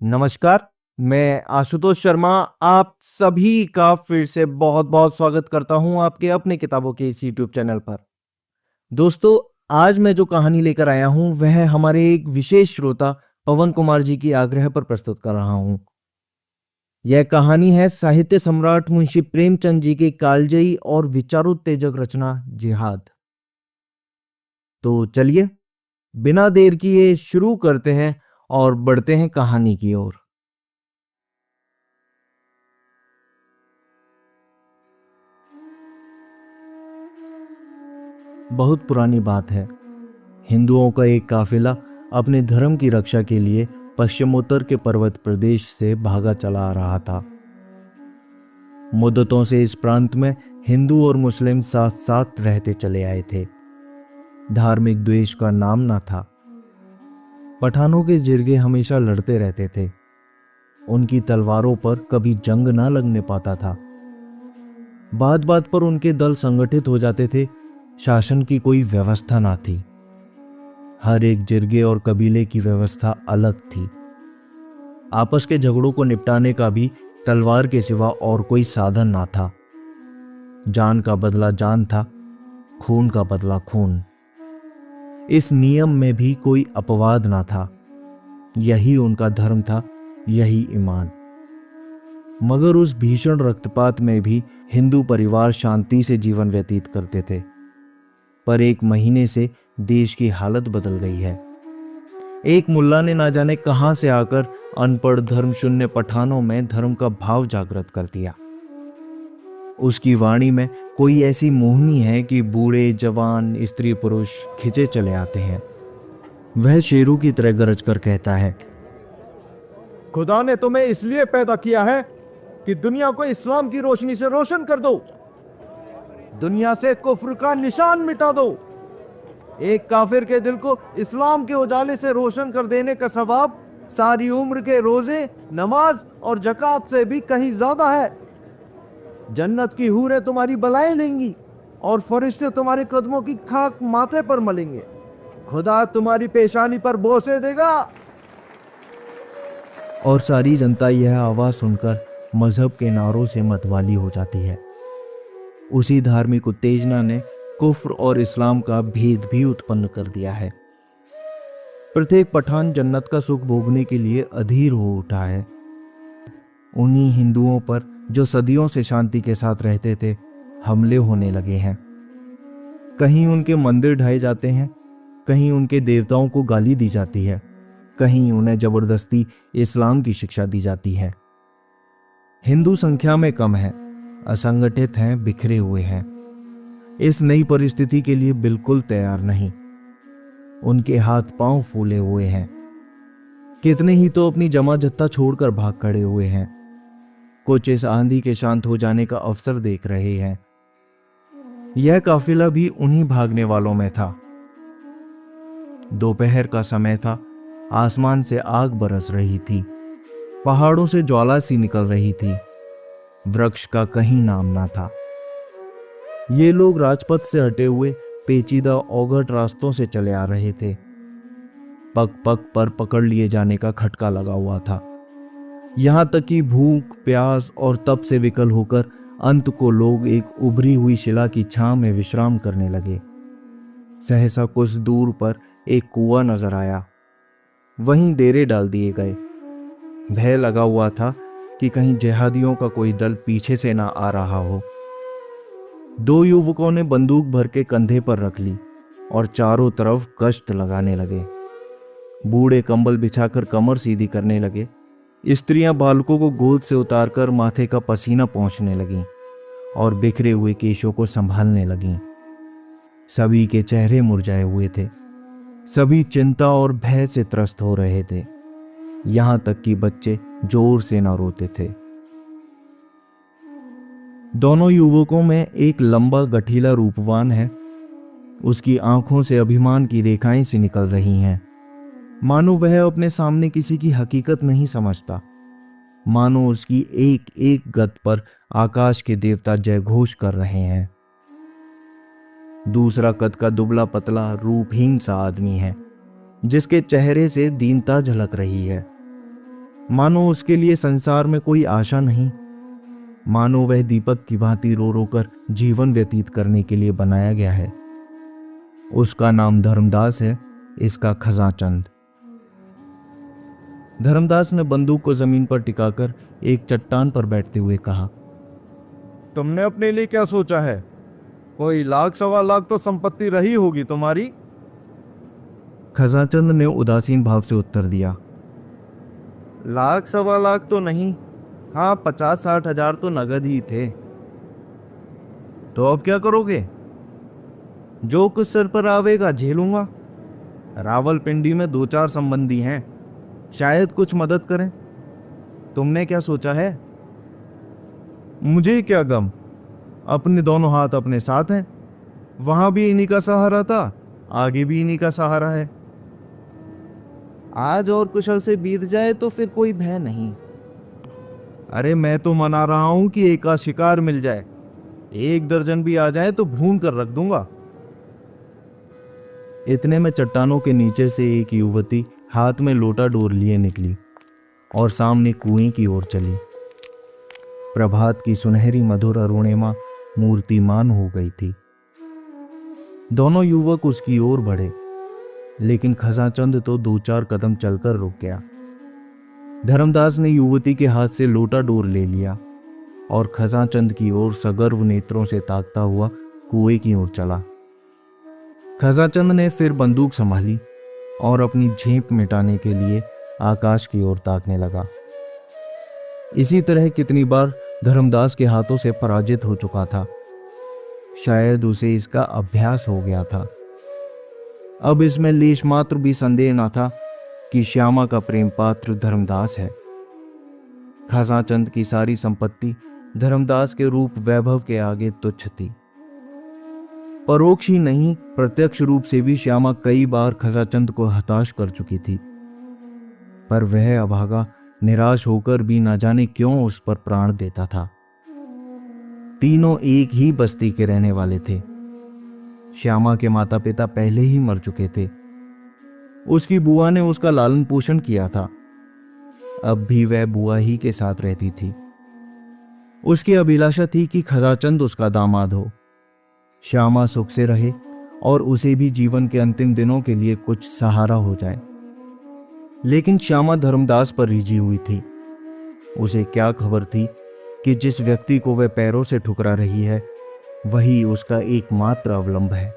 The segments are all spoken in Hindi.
नमस्कार। मैं आशुतोष शर्मा आप सभी का फिर से बहुत बहुत स्वागत करता हूं आपके अपने किताबों के इस यूट्यूब चैनल पर। दोस्तों, आज मैं जो कहानी लेकर आया हूं वह हमारे एक विशेष श्रोता पवन कुमार जी की आग्रह पर प्रस्तुत कर रहा हूं। यह कहानी है साहित्य सम्राट मुंशी प्रेमचंद जी की कालजयी और विचारोत्तेजक रचना जिहाद। तो चलिए बिना देर किए शुरू करते हैं और बढ़ते हैं कहानी की ओर। बहुत पुरानी बात है। हिंदुओं का एक काफिला अपने धर्म की रक्षा के लिए पश्चिमोत्तर के पर्वत प्रदेश से भागा चला आ रहा था। मुद्दतों से इस प्रांत में हिंदू और मुस्लिम साथ साथ रहते चले आए थे। धार्मिक द्वेष का नाम ना था। पठानों के जिरगे हमेशा लड़ते रहते थे। उनकी तलवारों पर कभी जंग ना लगने पाता था। बात बात पर उनके दल संगठित हो जाते थे। शासन की कोई व्यवस्था ना थी। हर एक जिरगे और कबीले की व्यवस्था अलग थी। आपस के झगड़ों को निपटाने का भी तलवार के सिवा और कोई साधन ना था। जान का बदला जान था, खून का बदला खून। इस नियम में भी कोई अपवाद ना था। यही उनका धर्म था, यही ईमान। मगर उस भीषण रक्तपात में भी हिंदू परिवार शांति से जीवन व्यतीत करते थे। पर एक महीने से देश की हालत बदल गई है। एक मुल्ला ने ना जाने कहां से आकर अनपढ़ धर्मशून्य पठानों में धर्म का भाव जागृत कर दिया। उसकी वाणी में कोई ऐसी मोहनी है कि बूढ़े जवान स्त्री पुरुष खिंचे चले आते हैं। वह शेरों की तरह गरज कर कहता है, खुदा ने तुम्हें इसलिए पैदा किया है कि दुनिया को इस्लाम की रोशनी से रोशन कर दो। दुनिया से कुफ्र का निशान मिटा दो। एक काफिर के दिल को इस्लाम के उजाले से रोशन कर देने का सवाब सारी उम्र के रोजे, नमाज और जकात से भी कहीं ज्यादा है। जन्नत की हूरें तुम्हारी बलाएं लेंगी और फरिश्ते तुम्हारे कदमों की खाक माथे पर मलेंगे। खुदा तुम्हारी पेशानी पर बोसे देगा। और सारी जनता यह आवाज सुनकर मजहब के नारों से मतवाली हो जाती है। उसी धार्मिक उत्तेजना ने कुफ्र और इस्लाम का भेद भी उत्पन्न कर दिया है। प्रत्येक पठान जन्नत का सुख भोगने के लिए अधीर हो उठा है। उन्हीं हिंदुओं पर जो सदियों से शांति के साथ रहते थे हमले होने लगे हैं। कहीं उनके मंदिर ढाए जाते हैं, कहीं उनके देवताओं को गाली दी जाती है, कहीं उन्हें जबरदस्ती इस्लाम की शिक्षा दी जाती है। हिंदू संख्या में कम है, असंगठित हैं, बिखरे हुए हैं। इस नई परिस्थिति के लिए बिल्कुल तैयार नहीं। उनके हाथ पांव फूले हुए हैं। कितने ही तो अपनी जमा जत्था छोड़कर भाग खड़े हुए हैं। कुछ इस आंधी के शांत हो जाने का अवसर देख रहे हैं। यह काफिला भी उन्हीं भागने वालों में था। दोपहर का समय था। आसमान से आग बरस रही थी। पहाड़ों से ज्वाला सी निकल रही थी। वृक्ष का कहीं नाम ना था। ये लोग राजपथ से हटे हुए पेचीदा औघट रास्तों से चले आ रहे थे। पग पग पर पकड़ लिए जाने का खटका लगा हुआ था। यहां तक कि भूख, प्यास और तप से विकल होकर अंत को लोग एक उभरी हुई शिला की छांव में विश्राम करने लगे। सहसा कुछ दूर पर एक कुआं नजर आया। वहीं डेरे डाल दिए गए। भय लगा हुआ था कि कहीं जिहादियों का कोई दल पीछे से ना आ रहा हो। दो युवकों ने बंदूक भर के कंधे पर रख ली और चारों तरफ गश्त लगाने लगे। बूढ़े कंबल बिछाकर कमर सीधी करने लगे। स्त्रियां बालकों को गोद से उतारकर माथे का पसीना पोंछने लगीं और बिखरे हुए केशों को संभालने लगीं। सभी के चेहरे मुरझाए हुए थे। सभी चिंता और भय से त्रस्त हो रहे थे। यहां तक कि बच्चे जोर से न रोते थे। दोनों युवकों में एक लंबा गठीला रूपवान है। उसकी आंखों से अभिमान की रेखाएं सी निकल रही हैं। मानो वह अपने सामने किसी की हकीकत नहीं समझता। मानो उसकी एक एक गत पर आकाश के देवता जयघोष कर रहे हैं। दूसरा कद का दुबला पतला रूपहीन सा आदमी है, जिसके चेहरे से दीनता झलक रही है। मानो उसके लिए संसार में कोई आशा नहीं, मानो वह दीपक की भांति रो रो कर जीवन व्यतीत करने के लिए बनाया गया है। उसका नाम धर्मदास है, इसका खजाचंद। धर्मदास ने बंदूक को जमीन पर टिकाकर एक चट्टान पर बैठते हुए कहा, तुमने अपने लिए क्या सोचा है? कोई लाख सवा लाख तो संपत्ति रही होगी तुम्हारी। खजाचंद ने उदासीन भाव से उत्तर दिया, लाख सवा लाख तो नहीं, हाँ 50-60 हजार तो नगद ही थे। तो अब क्या करोगे? जो कुछ सर पर आवेगा झेलूंगा। रावलपिंडी में 2-4 संबंधी हैं, शायद कुछ मदद करें। तुमने क्या सोचा है? मुझे क्या गम, अपने दोनों हाथ अपने साथ हैं। वहां भी इन्हीं का सहारा था, आगे भी इन्हीं का सहारा है। आज और कुशल से बीत जाए तो फिर कोई भय नहीं। अरे मैं तो मना रहा हूं कि एक का शिकार मिल जाए, 1 दर्जन भी आ जाए तो भून कर रख दूंगा। इतने में चट्टानों के नीचे से एक युवती हाथ में लोटा डोर लिए निकली और सामने कुएं की ओर चली। प्रभात की सुनहरी मधुर अरुणिमा मूर्तिमान हो गई थी। दोनों युवक उसकी ओर बढ़े, लेकिन खजाचंद तो 2-4 कदम चलकर रुक गया। धर्मदास ने युवती के हाथ से लोटा डोर ले लिया और खजाचंद की ओर सगर्व नेत्रों से ताकता हुआ कुएं की ओर चला। खजाचंद ने फिर बंदूक संभाली और अपनी झेप मिटाने के लिए आकाश की ओर ताकने लगा। इसी तरह कितनी बार धर्मदास के हाथों से पराजित हो चुका था। शायद उसे इसका अभ्यास हो गया था। अब इसमें लेश मात्र भी संदेह न था कि श्यामा का प्रेम पात्र धर्मदास है। खजाचंद की सारी संपत्ति धर्मदास के रूप वैभव के आगे तुच्छ थी। परोक्ष ही नहीं, प्रत्यक्ष रूप से भी श्यामा कई बार खजाचंद को हताश कर चुकी थी, पर वह अभागा निराश होकर भी न जाने क्यों उस पर प्राण देता था। तीनों एक ही बस्ती के रहने वाले थे। श्यामा के माता पिता पहले ही मर चुके थे। उसकी बुआ ने उसका लालन पोषण किया था। अब भी वह बुआ ही के साथ रहती थी। उसकी अभिलाषा थी कि खजाचंद उसका दामाद हो, श्यामा सुख से रहे और उसे भी जीवन के अंतिम दिनों के लिए कुछ सहारा हो जाए। लेकिन श्यामा धर्मदास पर रिझी हुई थी। उसे क्या खबर थी कि जिस व्यक्ति को वह पैरों से ठुकरा रही है वही उसका एकमात्र अवलंब है।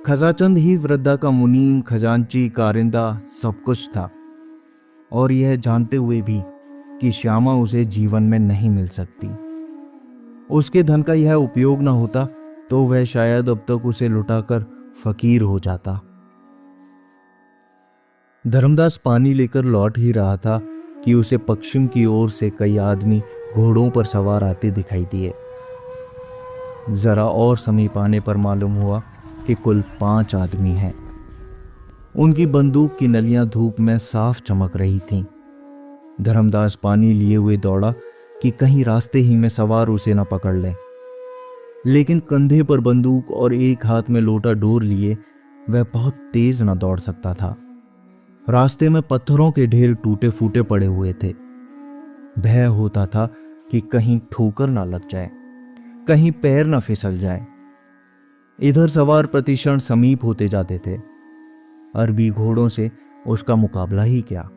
खजाचंद ही वृद्धा का मुनीम, खजांची, कारिंदा सब कुछ था, और यह जानते हुए भी कि श्यामा उसे जीवन में नहीं मिल सकती। उसके धन का यह उपयोग न होता तो वह शायद अब तक उसे लुटाकर फकीर हो जाता। धर्मदास पानी लेकर लौट ही रहा था कि उसे पश्चिम की ओर से कई आदमी घोड़ों पर सवार आते दिखाई दिए। जरा और समीप आने पर मालूम हुआ कि कुल 5 आदमी हैं। उनकी बंदूक की नलियां धूप में साफ चमक रही थीं। धर्मदास पानी लिए हुए दौड़ा कि कहीं रास्ते ही में सवार उसे न पकड़ ले, लेकिन कंधे पर बंदूक और एक हाथ में लोटा डोर लिए वह बहुत तेज न दौड़ सकता था। रास्ते में पत्थरों के ढेर टूटे फूटे पड़े हुए थे। भय होता था कि कहीं ठोकर ना लग जाए, कहीं पैर न फिसल जाए। इधर सवार प्रतिक्षण समीप होते जाते थे। अरबी घोड़ों से उसका मुकाबला ही क्या।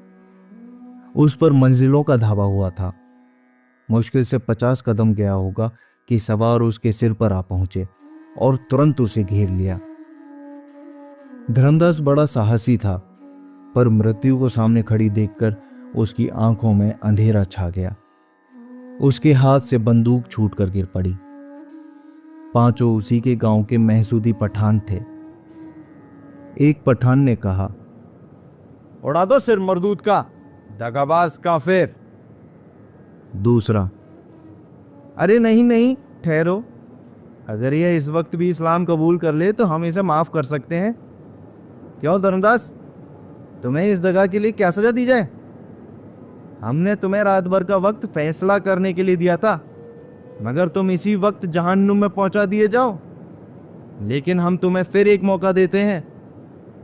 उस पर मंजिलों का धावा हुआ था। मुश्किल से 50 कदम गया होगा कि सवार उसके सिर पर आ पहुंचे और तुरंत उसे घेर लिया। धर्मदास बड़ा साहसी था, पर मृत्यु को सामने खड़ी देखकर उसकी आंखों में अंधेरा छा गया। उसके हाथ से बंदूक छूट कर गिर पड़ी। 5 उसी के गांव के महसूदी पठान थे। एक पठान ने कहा, उड़ा दो सिर मरदूद का, दगाबाज काफिर। दूसरा, अरे नहीं नहीं, ठहरो, अगर यह इस वक्त भी इस्लाम कबूल कर ले तो हम इसे माफ कर सकते हैं। क्यों धर्मदास, तुम्हें इस दगा के लिए क्या सजा दी जाए? हमने तुम्हें रात भर का वक्त फैसला करने के लिए दिया था, मगर तुम इसी वक्त जहन्नुम में पहुंचा दिए जाओ। लेकिन हम तुम्हें फिर एक मौका देते हैं,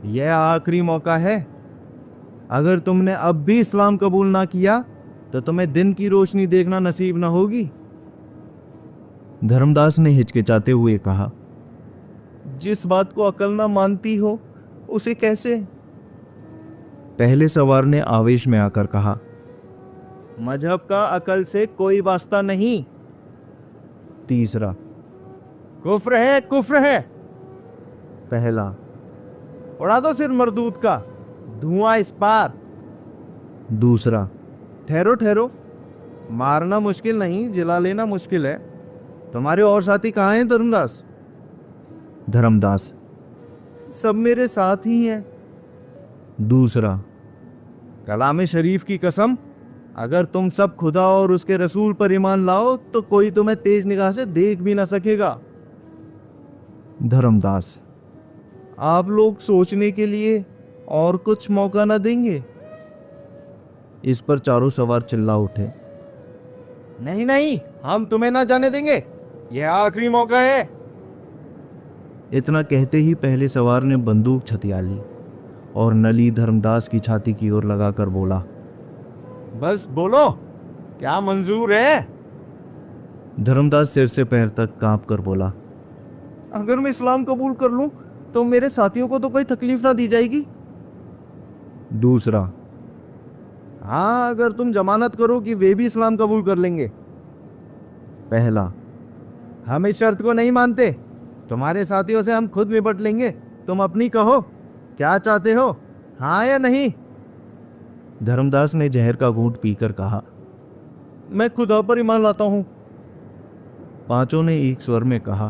यह आखिरी मौका है। अगर तुमने अब भी इस्लाम कबूल ना किया तो तुम्हें दिन की रोशनी देखना नसीब ना होगी। धर्मदास ने हिचकिचाते हुए कहा, जिस बात को अकल ना मानती हो उसे कैसे? पहले सवार ने आवेश में आकर कहा। मजहब का अकल से कोई वास्ता नहीं। तीसरा। कुफ्र है, कुफ्र है। पहला। उड़ा दो सिर मरदूद का, धुआं इस पार। दूसरा। ठहरो ठहरो, मारना मुश्किल नहीं, जिला लेना मुश्किल है। तुम्हारे और साथी कहाँ हैं धर्मदास? धर्मदास। सब मेरे साथ ही हैं। दूसरा। कलाम शरीफ की कसम, अगर तुम सब खुदा और उसके रसूल पर ईमान लाओ तो कोई तुम्हें तेज निगाह से देख भी ना सकेगा। धर्मदास। आप लोग सोचने के लिए और कुछ मौका ना देंगे? इस पर चारों सवार चिल्ला उठे। नहीं नहीं, हम तुम्हें ना जाने देंगे, यह आखिरी मौका है। इतना कहते ही पहले सवार ने बंदूक छतिया ली और नली धर्मदास की छाती की ओर लगाकर बोला, बस बोलो, क्या मंजूर है? धर्मदास सिर से पैर तक कांप कर बोला, अगर मैं इस्लाम कबूल कर लूं तो मेरे साथियों को तो कोई तकलीफ ना दी जाएगी। दूसरा। हाँ, अगर तुम जमानत करो कि वे भी इस्लाम कबूल कर लेंगे। पहला। हम इस शर्त को नहीं मानते, तुम्हारे साथियों से हम खुद निपट लेंगे। तुम अपनी कहो, क्या चाहते हो, हाँ या नहीं? धर्मदास ने जहर का घूंट पीकर कहा, मैं खुदा पर ईमान लाता हूं। पांचों ने एक स्वर में कहा,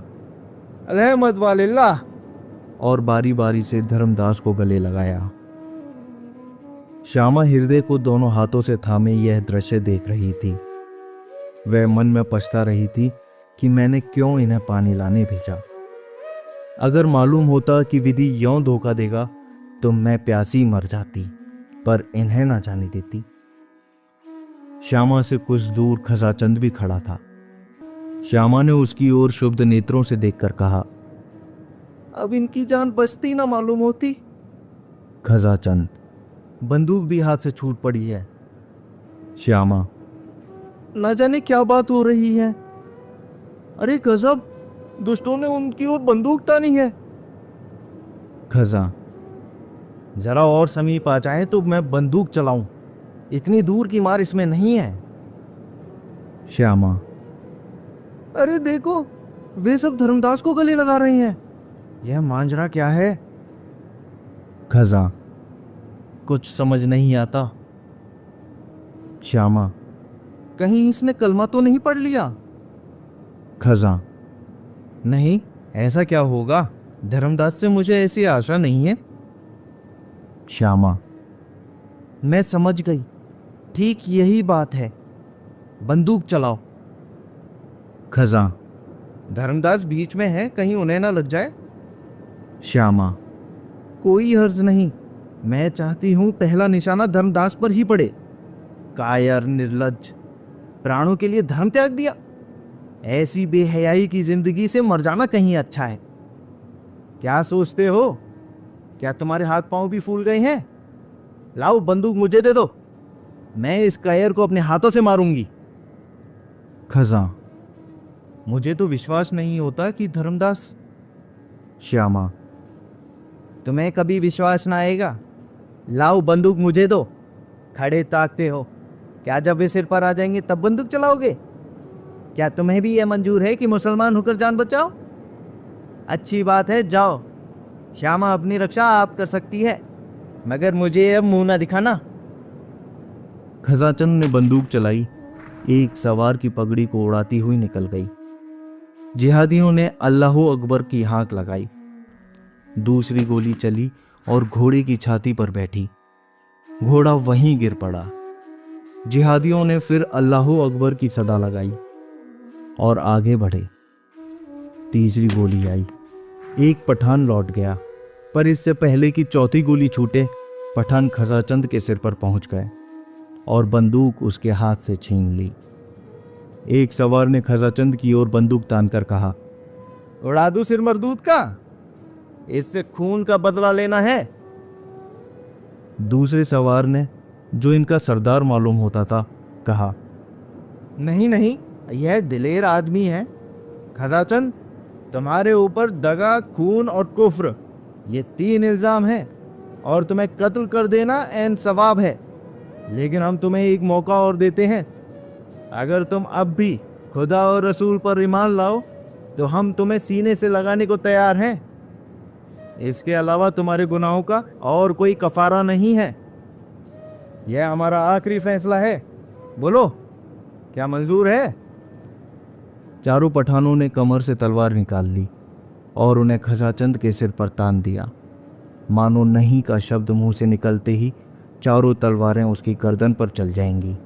अलहमद वालिल्लाह, और बारी बारी से धर्मदास को गले लगाया। श्यामा हृदय को दोनों हाथों से थामे यह दृश्य देख रही थी। वह मन में पछता रही थी कि मैंने क्यों इन्हें पानी लाने भेजा। अगर मालूम होता कि विधि यों धोखा देगा तो मैं प्यासी मर जाती, पर इन्हें ना जाने देती। श्यामा से कुछ दूर खजाचंद भी खड़ा था। श्यामा ने उसकी ओर शुभ नेत्रों से देखकर कहा, अब इनकी जान बचती ना मालूम होती। खजाचंद। बंदूक भी हाथ से छूट पड़ी है। श्यामा। न जाने क्या बात हो रही है। अरे गजब, दुष्टों ने उनकी ओर बंदूक तानी है। खजा। जरा और समीप आ जाए तो मैं बंदूक चलाऊं, इतनी दूर की मार इसमें नहीं है। श्यामा। अरे देखो, वे सब धर्मदास को गले लगा रहे हैं। यह मांजरा क्या है? खजा। कुछ समझ नहीं आता। श्यामा। कहीं इसने कलमा तो नहीं पढ़ लिया? खजा। नहीं, ऐसा क्या होगा, धर्मदास से मुझे ऐसी आशा नहीं है। श्यामा। मैं समझ गई, ठीक यही बात है, बंदूक चलाओ। खजा। धर्मदास बीच में है, कहीं उन्हें ना लग जाए। श्यामा। कोई हर्ज नहीं, मैं चाहती हूं पहला निशाना धर्मदास पर ही पड़े। कायर, निर्लज्ज, प्राणों के लिए धर्म त्याग दिया। ऐसी बेहयाई की जिंदगी से मर जाना कहीं अच्छा है। क्या सोचते हो, क्या तुम्हारे हाथ पांव भी फूल गए हैं? लाओ बंदूक मुझे दे दो, मैं इस कायर को अपने हाथों से मारूंगी। खजा। मुझे तो विश्वास नहीं होता कि धर्मदास। श्यामा। तुम्हें कभी विश्वास ना आएगा। लाओ बंदूक मुझे दो। खड़े ताकते हो, क्या जब वे सिर पर आ जाएंगे तब बंदूक चलाओगे? क्या तुम्हें भी यह मंजूर है कि मुसलमान होकर जान बचाओ? अच्छी बात है, जाओ। श्यामा, अपनी रक्षा आप कर सकती है, मगर मुझे अब मुंह ना दिखाना। खजाचंद ने बंदूक चलाई, एक सवार की पगड़ी को उड़ाती हुई निकल गई। जिहादियों ने अल्लाहू अकबर की हाक लगाई। दूसरी गोली चली और घोड़े की छाती पर बैठी। घोड़ा वहीं गिर पड़ा। जिहादियों ने फिर अल्लाहू अकबर की सदा लगाई और आगे बढ़े। तीसरी गोली आई, एक पठान लौट गया, पर इससे पहले कि चौथी गोली छूटे पठान खजाचंद के सिर पर पहुंच गए और बंदूक उसके हाथ से छीन ली। एक सवार ने खजाचंद की ओर बंदूक तानकर कहा, उड़ा दूं सिर मरदूद का, इससे खून का बदला लेना है। दूसरे सवार ने, जो इनका सरदार मालूम होता था, कहा, नहीं नहीं, यह दिलेर आदमी है। खजाचंद, तुम्हारे ऊपर दगा, खून और कुफ्र, ये 3 इल्जाम हैं और तुम्हें कत्ल कर देना ऐन सवाब है। लेकिन हम तुम्हें एक मौका और देते हैं। अगर तुम अब भी खुदा और रसूल पर ईमान लाओ तो हम तुम्हें सीने से लगाने को तैयार हैं। इसके अलावा तुम्हारे गुनाहों का और कोई कफारा नहीं है। यह हमारा आखिरी फैसला है। बोलो, क्या मंजूर है? चारों पठानों ने कमर से तलवार निकाल ली और उन्हें खजाचंद के सिर पर तान दिया। मानो नहीं का शब्द मुंह से निकलते ही चारों तलवारें उसकी गर्दन पर चल जाएंगी।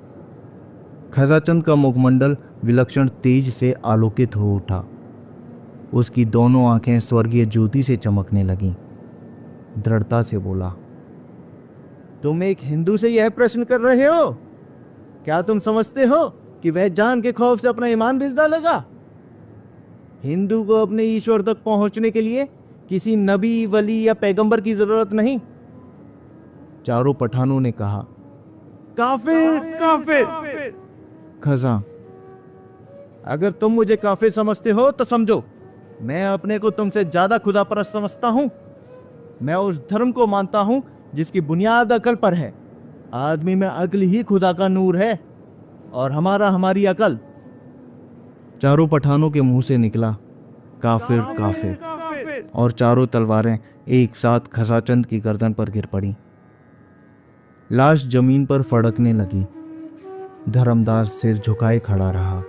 खजाचंद का मुखमंडल विलक्षण तेज से आलोकित हो उठा। उसकी दोनों आंखें स्वर्गीय ज्योति से चमकने लगीं। दृढ़ता से बोला, तुम एक हिंदू से यह प्रश्न कर रहे हो? क्या तुम समझते हो कि वह जान के खौफ से अपना ईमान बेच डालेगा? हिंदू को अपने ईश्वर तक पहुंचने के लिए किसी नबी, वली या पैगंबर की जरूरत नहीं। चारों पठानों ने कहा, काफिर, काफिर। खजा, अगर तुम मुझे काफिर समझते हो तो समझो, मैं अपने को तुमसे ज्यादा खुदा परस्त समझता हूं। मैं उस धर्म को मानता हूं जिसकी बुनियाद अकल पर है। आदमी में अक्ल ही खुदा का नूर है और हमारी अकल। चारों पठानों के मुंह से निकला, काफिर, काफिर, और चारों तलवारें एक साथ खजाचंद की गर्दन पर गिर पड़ी। लाश जमीन पर फड़कने लगी। धर्मदास सिर झुकाए खड़ा रहा।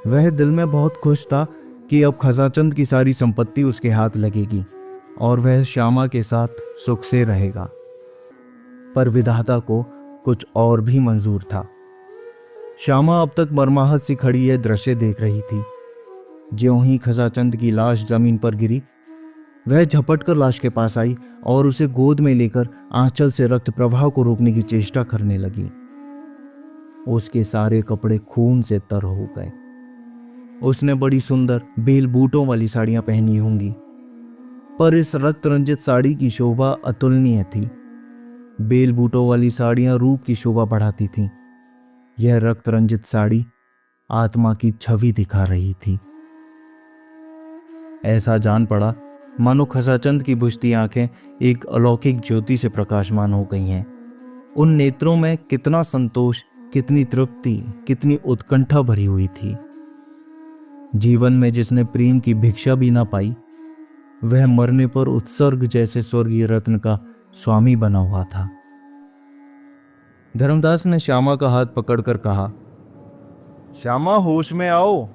वह दिल में बहुत खुश था कि अब खजाचंद की सारी संपत्ति उसके हाथ लगेगी और वह श्यामा के साथ सुख से रहेगा। पर विधाता को कुछ और भी मंजूर था। श्यामा अब तक मरमाहत सी खड़ी यह दृश्य देख रही थी। ज्यों ही खजाचंद की लाश जमीन पर गिरी, वह झपट कर लाश के पास आई और उसे गोद में लेकर आंचल से रक्त प्रवाह को रोकने की चेष्टा करने लगी। उसके सारे कपड़े खून से तर हो गए। उसने बड़ी सुंदर बेल बूटों वाली साड़ियां पहनी होंगी, पर इस रक्त रंजित साड़ी की शोभा अतुलनीय थी। बेल बूटों वाली साड़ियां रूप की शोभा बढ़ाती थीं। यह रक्त रंजित साड़ी आत्मा की छवि दिखा रही थी। ऐसा जान पड़ा मानो खजाचंद की बुझती आंखें एक अलौकिक ज्योति से प्रकाशमान हो गई हैं। उन नेत्रों में कितना संतोष, कितनी तृप्ति, कितनी उत्कंठा भरी हुई थी। जीवन में जिसने प्रेम की भिक्षा भी ना पाई, वह मरने पर उत्सर्ग जैसे स्वर्गीय रत्न का स्वामी बना हुआ था। धर्मदास ने श्यामा का हाथ पकड़कर कहा, श्यामा, होश में आओ।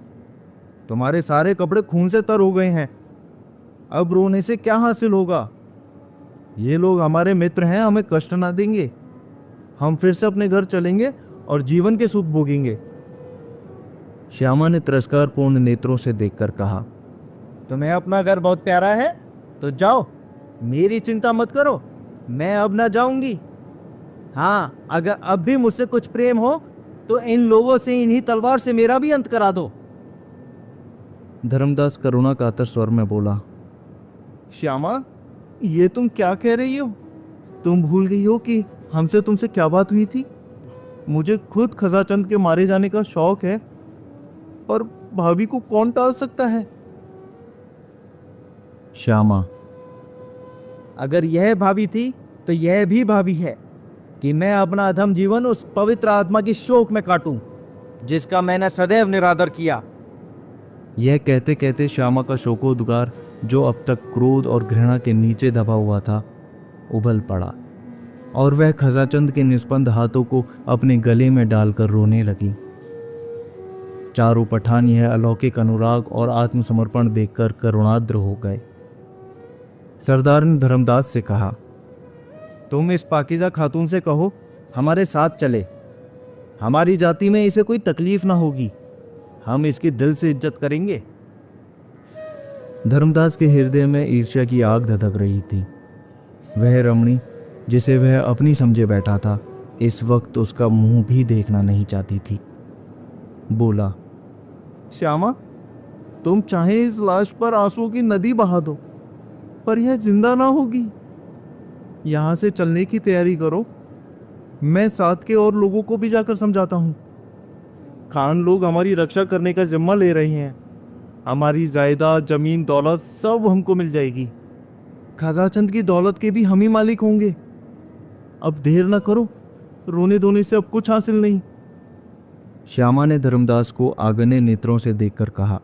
तुम्हारे सारे कपड़े खून से तर हो गए हैं। अब रोने से क्या हासिल होगा? ये लोग हमारे मित्र हैं, हमें कष्ट ना देंगे। हम फिर से अपने घर चलेंगे और जीवन के सुख भोगेंगे। श्यामा ने तिरस्कारपूर्ण नेत्रों से देखकर कहा, तुम्हें अपना घर बहुत प्यारा है तो जाओ, मेरी चिंता मत करो। मैं अब ना जाऊंगी। हाँ, अगर अब भी मुझसे कुछ प्रेम हो तो इन लोगों से, इन्हीं तलवार से मेरा भी अंत करा दो। धर्मदास करुणा कातर स्वर में बोला, श्यामा, ये तुम क्या कह रही हो? तुम भूल गई हो कि हमसे तुमसे क्या बात हुई थी? मुझे खुद खजाचंद के मारे जाने का शौक है, और भाभी को कौन टाल सकता है? श्यामा, अगर यह भाभी थी तो यह भी भाभी है कि मैं अपना अधम जीवन उस पवित्र आत्मा की शोक में काटूं जिसका मैंने सदैव निरादर किया। यह कहते कहते श्यामा का शोकोद्गार, जो अब तक क्रोध और घृणा के नीचे दबा हुआ था, उबल पड़ा और वह खजाचंद के निस्पंद हाथों को अपने गले में डालकर रोने लगी। चारों पठान यह अलौकिक अनुराग और आत्मसमर्पण देखकर करुणाद्र हो गए। सरदार ने धर्मदास से कहा, तुम इस पाकीज़ा खातून से कहो हमारे साथ चले। हमारी जाति में इसे कोई तकलीफ ना होगी। हम इसकी दिल से इज्जत करेंगे। धर्मदास के हृदय में ईर्ष्या की आग धधक रही थी। वह रमणी जिसे वह अपनी समझे बैठा था, इस वक्त उसका मुंह भी देखना नहीं चाहती थी। बोला, श्यामा, तुम चाहे इस लाश पर आंसुओं की नदी बहा दो, पर यह जिंदा ना होगी। यहाँ से चलने की तैयारी करो। मैं साथ के और लोगों को भी जाकर समझाता हूँ। खान लोग हमारी रक्षा करने का जिम्मा ले रहे हैं। हमारी जायदाद, जमीन, दौलत सब हमको मिल जाएगी। खजाचंद की दौलत के भी हम ही मालिक होंगे। अब देर ना करो, रोने धोने से अब कुछ हासिल नहीं। श्यामा ने धर्मदास को आगने नेत्रों से देखकर कहा,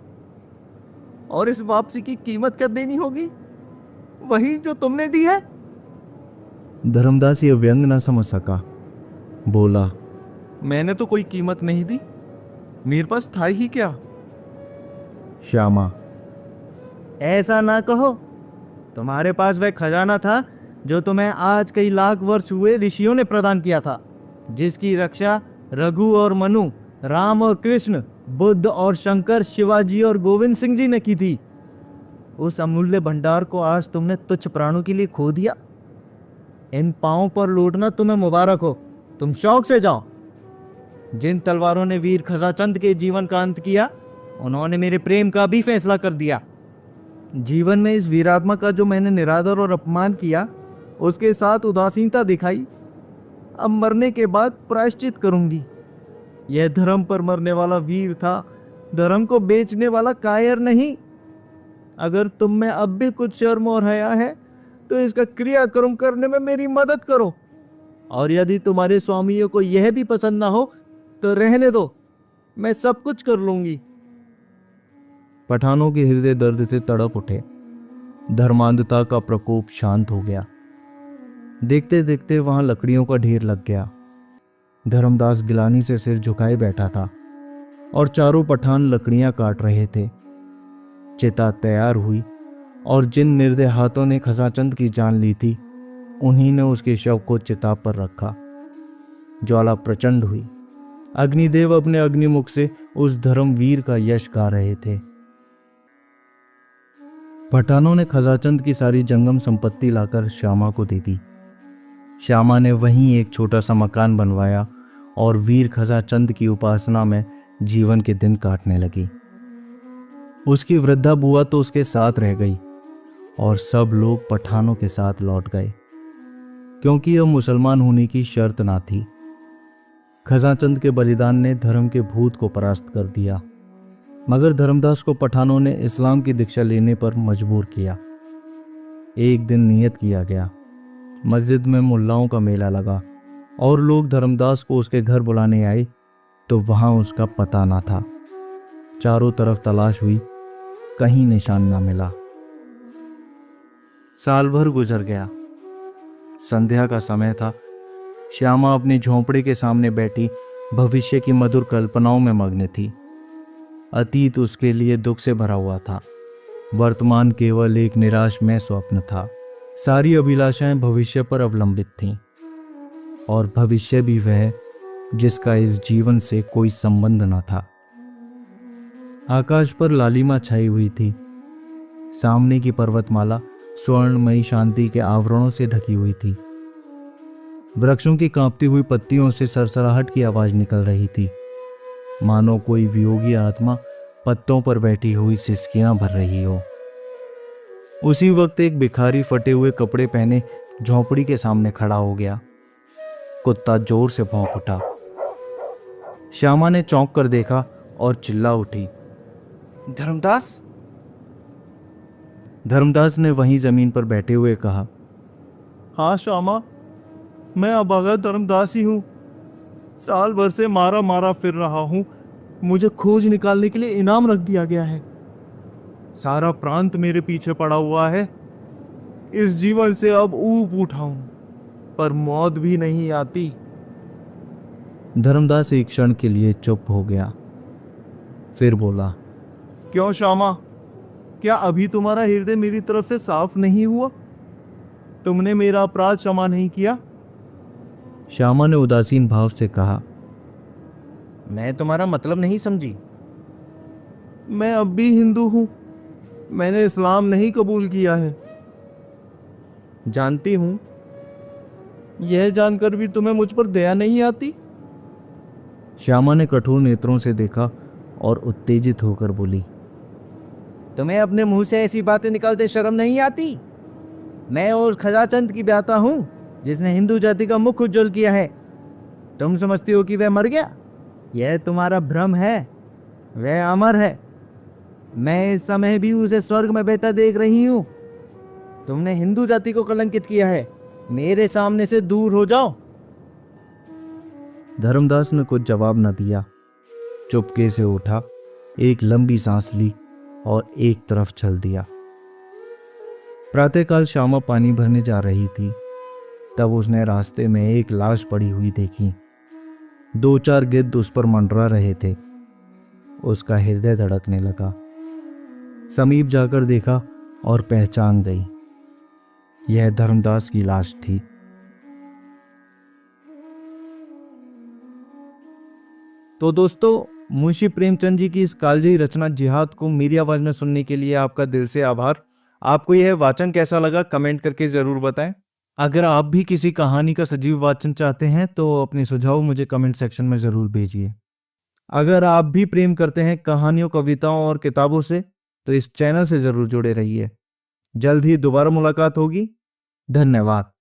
और इस वापसी की कीमत क्या देनी होगी? वही जो तुमने दी है। धर्मदास ये व्यंग न समझ सका। बोला, मैंने तो कोई कीमत नहीं दी, मेरे पास था ही क्या। श्यामा, ऐसा ना कहो। तुम्हारे पास वह खजाना था जो तुम्हें आज कई लाख वर्ष हुए ऋषियों ने प्रदान किया था, जिसकी रक्षा रघु और मनु, राम और कृष्ण, बुद्ध और शंकर, शिवाजी और गोविंद सिंह जी ने की थी। उस अमूल्य भंडार को आज तुमने तुच्छ प्राणों के लिए खो दिया। इन पांवों पर लौटना तुम्हें मुबारक हो। तुम शौक से जाओ। जिन तलवारों ने वीर खजाचंद के जीवन का अंत किया, उन्होंने मेरे प्रेम का भी फैसला कर दिया। जीवन में इस वीरात्मा का जो मैंने निरादर और अपमान किया, उसके साथ उदासीनता दिखाई, अब मरने के बाद प्रायश्चित करूंगी। यह धर्म पर मरने वाला वीर था, धर्म को बेचने वाला कायर नहीं। अगर तुम में अब भी कुछ शर्म और हया है तो इसका क्रियाक्रम करने में मेरी मदद करो, और यदि तुम्हारे स्वामियों को यह भी पसंद ना हो तो रहने दो, मैं सब कुछ कर लूंगी। पठानों के हृदय दर्द से तड़प उठे। धर्मांधता का प्रकोप शांत हो गया। देखते देखते वहां लकड़ियों का ढेर लग गया। धर्मदास गिलानी से सिर झुकाए बैठा था और चारों पठान लकड़ियां काट रहे थे। चिता तैयार हुई और जिन निर्दय हाथों ने खजाचंद की जान ली थी, उन्हीं ने उसके शव को चिता पर रखा। ज्वाला प्रचंड हुई। अग्निदेव अपने अग्निमुख से उस धर्मवीर का यश गा रहे थे। पठानों ने खजाचंद की सारी जंगम संपत्ति लाकर श्यामा को दे दी। श्यामा ने वहीं एक छोटा सा मकान बनवाया और वीर खजाचंद की उपासना में जीवन के दिन काटने लगी। उसकी वृद्धा बुआ तो उसके साथ रह गई और सब लोग पठानों के साथ लौट गए, क्योंकि अब मुसलमान होने की शर्त ना थी। खजाचंद के बलिदान ने धर्म के भूत को परास्त कर दिया, मगर धर्मदास को पठानों ने इस्लाम की दीक्षा लेने पर मजबूर किया। एक दिन नियत किया गया। मस्जिद में मुल्लाओं का मेला लगा और लोग धर्मदास को उसके घर बुलाने आए तो वहां उसका पता ना था। चारों तरफ तलाश हुई, कहीं निशान ना मिला। साल भर गुजर गया। संध्या का समय था। श्यामा अपनी झोंपड़ी के सामने बैठी भविष्य की मधुर कल्पनाओं में मग्न थी। अतीत उसके लिए दुख से भरा हुआ था, वर्तमान केवल एक निराशमय स्वप्न था। सारी अभिलाषाएं भविष्य पर अवलंबित थीं, और भविष्य भी वह जिसका इस जीवन से कोई संबंध न था। आकाश पर लालिमा छाई हुई थी। सामने की पर्वतमाला स्वर्णमयी शांति के आवरणों से ढकी हुई थी। वृक्षों की कांपती हुई पत्तियों से सरसराहट की आवाज निकल रही थी, मानो कोई वियोगी आत्मा पत्तों पर बैठी हुई सिसकियां भर रही हो। उसी वक्त एक भिखारी फटे हुए कपड़े पहने झोंपड़ी के सामने खड़ा हो गया। कुत्ता जोर से भौंक उठा। श्यामा ने चौंक कर देखा और चिल्ला उठी, धर्मदास। धर्मदास ने वहीं जमीन पर बैठे हुए कहा, हाँ श्यामा, मैं अभागा धर्मदास ही हूँ। साल भर से मारा मारा फिर रहा हूँ। मुझे खोज निकालने के लिए इनाम रख दिया गया है। सारा प्रांत मेरे पीछे पड़ा हुआ है। इस जीवन से अब ऊब उठा हूं, पर मौत भी नहीं आती। धर्मदास एक क्षण के लिए चुप हो गया, फिर बोला, क्यों श्यामा, क्या अभी तुम्हारा हृदय मेरी तरफ से साफ नहीं हुआ? तुमने मेरा अपराध क्षमा नहीं किया? श्यामा ने उदासीन भाव से कहा, मैं तुम्हारा मतलब नहीं समझी। मैं अब भी हिंदू हूं। मैंने इस्लाम नहीं कबूल किया है। जानती हूं, यह जानकर भी तुम्हें मुझ पर दया नहीं आती। श्यामा ने कठोर नेत्रों से देखा और उत्तेजित होकर बोली, तुम्हें अपने मुंह से ऐसी बातें निकालते शर्म नहीं आती? मैं उस खजाचंद की ब्याता हूं जिसने हिंदू जाति का मुख उज्जवल किया है। तुम समझती हो कि वह मर गया? यह तुम्हारा भ्रम है। वह अमर है। मैं इस समय भी उसे स्वर्ग में बैठा देख रही हूं। तुमने हिंदू जाति को कलंकित किया है। मेरे सामने से दूर हो जाओ। धर्मदास ने कुछ जवाब न दिया। चुपके से उठा, एक लंबी सांस ली और एक तरफ चल दिया। प्रातःकाल श्यामा पानी भरने जा रही थी, तब उसने रास्ते में एक लाश पड़ी हुई देखी। 2-4 गिद्ध उस पर मंडरा रहे थे। उसका हृदय धड़कने लगा। समीप जाकर देखा और पहचान गई। यह धर्मदास की लाश थी। तो दोस्तों, मुंशी प्रेमचंद जी की इस कालजयी रचना जिहाद को मेरी आवाज में सुनने के लिए आपका दिल से आभार। आपको यह वाचन कैसा लगा कमेंट करके जरूर बताएं। अगर आप भी किसी कहानी का सजीव वाचन चाहते हैं तो अपने सुझाव मुझे कमेंट सेक्शन में जरूर भेजिए। अगर आप भी प्रेम करते हैं कहानियों, कविताओं और किताबों से तो इस चैनल से जरूर जुड़े रहिए। जल्द ही दोबारा मुलाकात होगी। धन्यवाद।